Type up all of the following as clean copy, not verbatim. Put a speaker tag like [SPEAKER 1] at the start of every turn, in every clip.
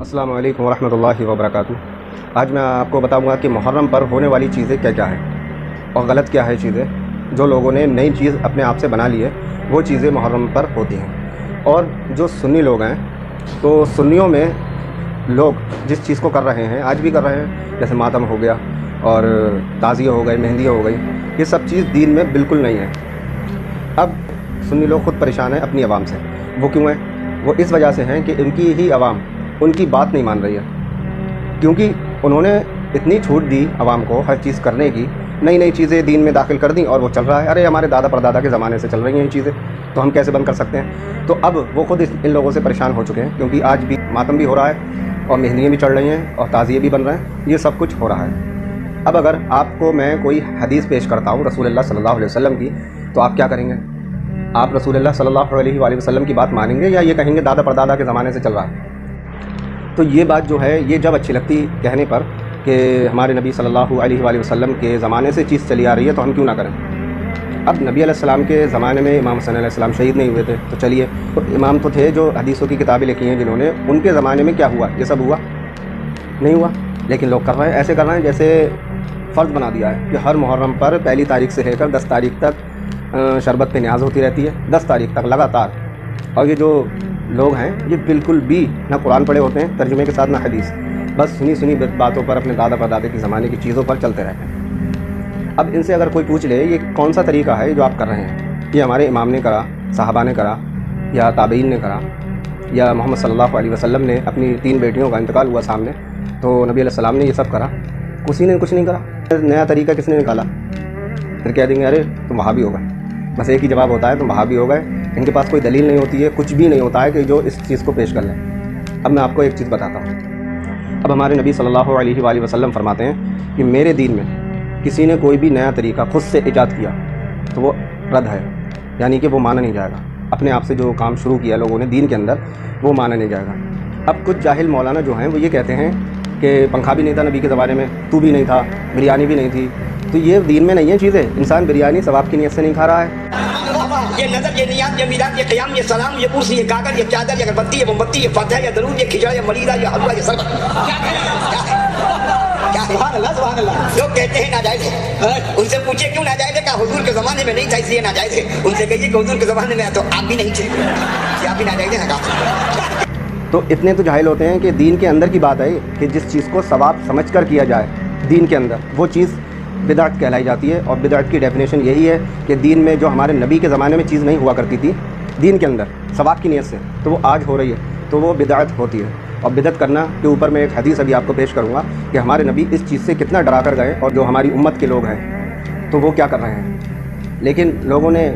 [SPEAKER 1] अस्सलामु अलैकुम वरहमतुल्लाहि वबरकातुहू। आज मैं आपको बताऊंगा कि मुहर्रम पर होने वाली चीज़ें क्या क्या हैं और गलत क्या है चीज़ें। जो लोगों ने नई चीज़ अपने आप से बना ली है वो चीज़ें मुहर्रम पर होती हैं। और जो सुन्नी लोग हैं तो सुन्नियों में लोग जिस चीज़ को कर रहे हैं आज भी कर रहे हैं, जैसे मातम हो गया और ताज़िया हो गई, मेहंदी हो गई, ये सब चीज़ दीन में बिल्कुल नहीं है। अब सुन्नी लोग ख़ुद परेशान हैं अपनी आवाम से। वो क्यों है? वो इस वजह से हैं कि उनकी ही आवाम उनकी बात नहीं मान रही है, क्योंकि उन्होंने इतनी छूट दी आवाम को हर चीज़ करने की, नई नई चीज़ें दीन में दाखिल कर दी और वो चल रहा है। अरे हमारे दादा परदादा के ज़माने से चल रही हैं ये चीज़ें, तो हम कैसे बंद कर सकते हैं? तो अब वो खुद इन लोगों से परेशान हो चुके हैं, क्योंकि आज भी मातम भी हो रहा है और मेहंदियाँ भी चढ़ रही हैं और ताज़िए भी बन रहे हैं, ये सब कुछ हो रहा है। अब अगर आपको मैं कोई हदीस पेश करता हूँ रसूलुल्लाह सल्लल्लाहु अलैहि वसल्लम की, तो आप क्या करेंगे? आप रसूलुल्लाह सल्लल्लाहु अलैहि वसल्लम की बात मानेंगे या ये कहेंगे दादा परदादा के ज़माने से चल रहा है? तो ये बात जो है ये जब अच्छी लगती कहने पर कि हमारे नबी सल्लल्लाहु अलैहि वसल्लम के ज़माने से चीज़ चली आ रही है तो हम क्यों ना करें। अब नबी अलैहिस्सलाम के ज़माने में इमाम हुसैन अलैहिस्सलाम शहीद नहीं हुए थे, तो चलिए, तो इमाम तो थे जो हदीसों की किताबें लिखी हैं जिन्होंने, उनके ज़माने में क्या हुआ? ये सब हुआ नहीं हुआ, लेकिन लोग कर रहे हैं, ऐसे कर रहे हैं जैसे फ़र्ज़ बना दिया है कि हर मुहर्रम पर पहली तारीख से लेकर 10 तारीख तक शरबत पे न्याज़ होती रहती है, 10 तारीख तक लगातार। और ये जो लोग हैं ये बिल्कुल भी ना कुरान पढ़े होते हैं तर्जुमे के साथ, ना हदीस, बस सुनी सुनी बातों पर अपने दादा परदादे के ज़माने की चीज़ों पर चलते रहते हैं। अब इनसे अगर कोई पूछ ले ये कौन सा तरीका है जो आप कर रहे हैं, ये हमारे इमाम ने करा, सहाबा ने करा, या ताबईन ने करा, या मोहम्मद सल्लल्लाहु अलैहि वसल्लम ने अपनी 3 बेटियों का इंतकाल हुआ सामने तो नबी अलैहिस्सलाम ने ये सब करा? किसी ने कुछ नहीं करा। नया तरीका किसने निकाला? फिर कह देंगे अरे तुम वहाबी हो गए। बस एक ही जवाब होता है, तुम वहाबी हो गए। इनके पास कोई दलील नहीं होती है, कुछ भी नहीं होता है कि जो इस चीज़ को पेश कर लें। अब मैं आपको एक चीज़ बताता हूँ। अब हमारे नबी सल्लल्लाहु अलैहि वसल्लम फरमाते हैं कि मेरे दीन में किसी ने कोई भी नया तरीका खुद से ईजाद किया तो वो रद्द है, यानी कि वो माना नहीं जाएगा। अपने आप से जो काम शुरू किया लोगों ने दीन के अंदर, वो माना नहीं जाएगा। अब कुछ जाहिल मौलाना जो हैं वो ये कहते हैं कि पंखा भी नहीं था नबी के ज़माने में, तू भी नहीं था, बिरयानी भी नहीं थी, तो ये दीन में नहीं है चीज़ें। इंसान बिरयानी सवाब की नीयत से नहीं खा रहा है।
[SPEAKER 2] ये नजर, ये नियात, ये मीरात, ये क़याम, ये सलाम, ये कुर्सी, ये कागज, ये चादर, ये अगरबत्ती, ये मोमबत्ती, ये फतह, ये दरूद, ये खिचड़ा, ये मरीदा, ये हलवा, ये शरबत, क्या है? सुभान अल्लाह, सुभान अल्लाह। लोग कहते हैं नाजायज़ है, उनसे पूछिए क्यों नाजायज़ है? क्या हुजूर के ज़माने में नहीं था इसलिए नाजायज़ है? उनसे कहिए कि हुजूर के ज़माने में तो आप भी नहीं थे, आप भी नाजायज़ है ना?
[SPEAKER 1] तो इतने तो जाहिल होते हैं कि दीन के अंदर की बात है कि जिस चीज़ को सवाब समझकर किया जाए दीन के अंदर, वो चीज़ बिदअत कहलाई जाती है। और बिदअत की डेफिनेशन यही है कि दीन में जो हमारे नबी के ज़माने में चीज़ नहीं हुआ करती थी दीन के अंदर सवाब की नीयत से, तो वो आज हो रही है, तो वो बिदअत होती है। और बिदअत करना के ऊपर मैं एक हदीस अभी आपको पेश करूँगा कि हमारे नबी इस चीज़ से कितना डरा कर गए और जो हमारी उम्मत के लोग हैं तो वो क्या कर रहे हैं। लेकिन लोगों ने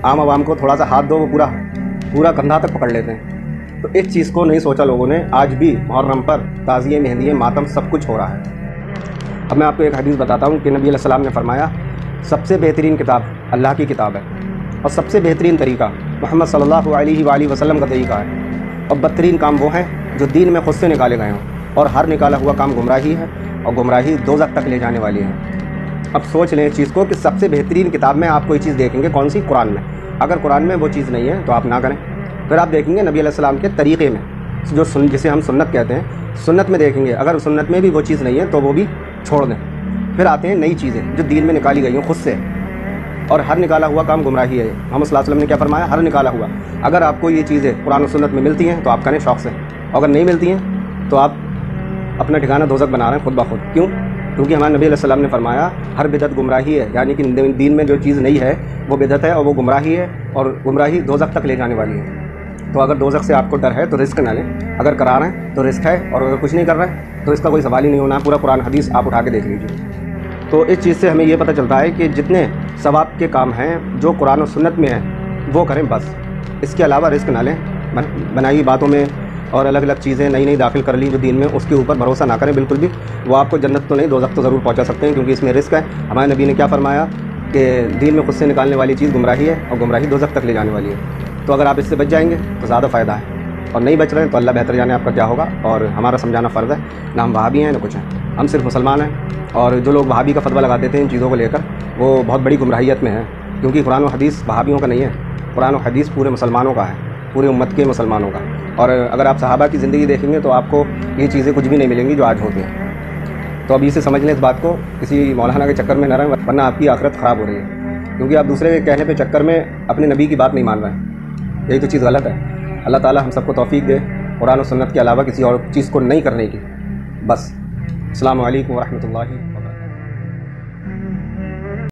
[SPEAKER 1] आम आवाम को थोड़ा सा हाथ दो, वो पूरा कंधा तक पकड़ लेते हैं। तो इस चीज़ को नहीं सोचा लोगों ने। आज भी मुहर्रम पर ताज़िए, मेहंदिए, मातम सब कुछ हो रहा है। अब मैं आपको एक हदीस बताता हूँ कि नबी अलैहिस्सलाम ने फरमाया सबसे बेहतरीन किताब अल्लाह की किताब है और सबसे बेहतरीन तरीका मोहम्मद सल्लल्लाहु अलैहि वसल्लम का तरीका है। और बदतरीन काम वो हैं जो दीन में खुद से निकाले गए हों, और हर निकाला हुआ काम गुमराही है और गुमराही दोज़ख तक ले जाने वाली है। अब सोच लें इस चीज़ को कि सबसे बेहतरीन किताब में आप कोई चीज़ देखेंगे, कौन सी? कुरान में। अगर कुरान में वो चीज़ नहीं है तो आप ना करें। फिर आप देखेंगे नबी अलैहिस्सलाम के तरीक़े में, जो जिसे हम सुन्नत कहते हैं, सुन्नत में देखेंगे, अगर सुन्नत में भी वो चीज़ नहीं है तो वो भी छोड़ दें। फिर आते हैं नई चीज़ें जो दीन में निकाली गई हों खुद से, और हर निकाला हुआ काम गुमराही है। मोहम्मद सल्लल्लाहु अलैहि वसल्लम ने क्या फरमाया? हर निकाला हुआ। अगर आपको ये चीज़ें कुरान और सुन्नत में मिलती हैं तो आप करें शौक़ से, अगर नहीं मिलती हैं तो आप अपना ठिकाना दोज़ख बना रहे हैं खुद ब खुद। क्यों? क्योंकि हमारे नबी अलैहि सलाम ने फरमाया हर बिदअत गुमराही है, यानी कि दीन में जो चीज़ नहीं है वो बिदअत है और वो गुमराही है, और गुमराही दोज़ख तक ले जाने वाली है। तो अगर दोज़ख से आपको डर है तो रिस्क ना लें। अगर करा रहे हैं तो रिस्क है, और अगर कुछ नहीं कर रहे हैं तो इसका कोई सवाल ही नहीं होना। पूरा कुरान हदीस आप उठा के देख लीजिए। तो इस चीज़ से हमें ये पता चलता है कि जितने सवाब के काम हैं जो कुरान और सुन्नत में हैं वो करें बस। इसके अलावा रिस्क ना लें। बनाई बातों में और अलग अलग चीज़ें नई दाखिल कर ली जो दीन में, उसके ऊपर भरोसा ना करें बिल्कुल भी। वो आपको जन्नत तो नहीं, दोज़ख तो ज़रूर पहुंचा सकते हैं, क्योंकि इसमें रिस्क है। हमारे नबी ने क्या फरमाया कि दीन में खुद से निकालने वाली चीज़ गुमराही है और गुमराही दोज़ख तक ले जाने वाली है। तो अगर आप इससे बच जाएंगे तो ज़्यादा फ़ायदा है, और नहीं बच रहे हैं तो अल्लाह बेहतर जाने आपका क्या होगा। और हमारा समझाना फ़र्ज़ है, ना हम वहाबी हैं ना कुछ हैं, हम सिर्फ मुसलमान हैं। और जो लोग वहाबी का फतवा लगाते थे इन चीज़ों को लेकर, वो बहुत बड़ी गुमराहियत में है, क्योंकि कुरान और हदीस वहाबियों का नहीं है, कुरान और हदीस पूरे मुसलमानों का है। پوری امت کے مسلمانوں کا. اور اگر آپ صحابہ کی زندگی دیکھیں گے تو آپ کو یہ چیزیں کچھ بھی نہیں ملیں گی جو آج ہوتی ہیں. تو ابھی سے سمجھ لیں اس بات کو, کسی مولانا کے چکر میں نہ رہیں, ورنہ آپ کی آخرت خراب ہو رہی ہے, کیونکہ آپ دوسرے کے کہنے پہ چکر میں اپنے نبی کی بات نہیں مان رہے ہیں. یہی تو چیز غلط ہے. اللہ تعالیٰ ہم سب کو توفیق دے قرآن و سنت کے علاوہ کسی اور چیز کو نہیں کرنے کی. بس. السلام علیکم ورحمۃ اللہ.